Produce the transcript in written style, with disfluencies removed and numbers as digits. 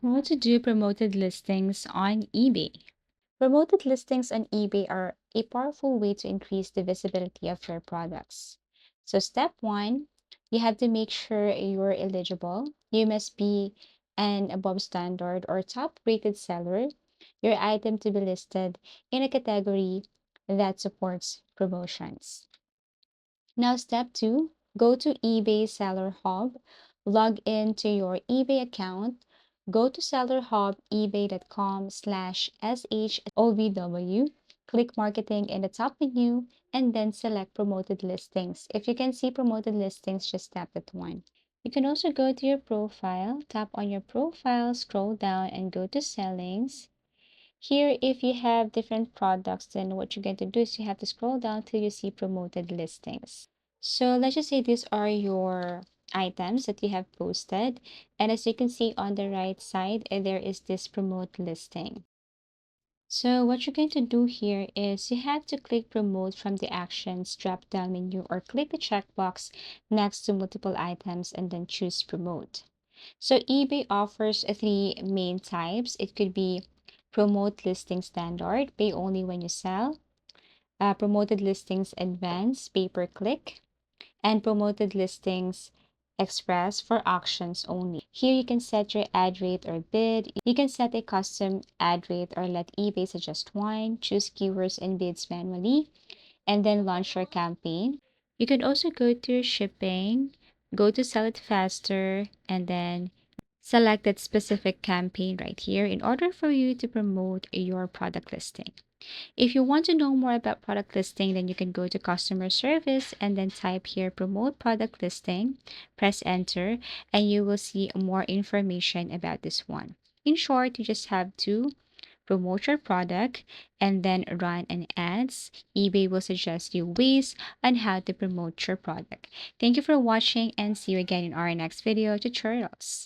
How to do promoted listings on eBay. Promoted listings on eBay are a powerful way to increase the visibility of your products. So, step one, you have to make sure you're eligible. You must be an above standard or top rated seller, your item to be listed in a category that supports promotions. Now, step two, go to eBay Seller Hub, log into your eBay account, go to Seller Hub, ebay.com/shobw, click Marketing in the top menu, and then select Promoted Listings. If you can see Promoted Listings, just tap that one. You can also go to your profile, tap on your profile, scroll down, and go to Settings. Here, if you have different products, then what you're going to do is you have to scroll down till you see promoted listings. So let's just say these are your items that you have posted. And as you can see on the right side, there is this promote listing. So what you're going to do here is you have to click promote from the actions drop down menu or click the checkbox next to multiple items and then choose promote. So eBay offers three main types. It could be promote listing standard, pay only when you sell, promoted listings advance, pay per click, and promoted listings express for auctions only. Here you can set your ad rate or bid. You can set a custom ad rate or let eBay suggest one, choose keywords and bids manually, and then launch your campaign. You can also go to shipping, go to sell it faster, and then select that specific campaign right here in order for you to promote your product listing. If you want to know more about product listing, then you can go to customer service and then type here promote product listing, press enter, and you will see more information about this one. In short, you just have to promote your product and then run an ads. eBay will suggest you ways on how to promote your product. Thank you for watching and see you again in our next video tutorials.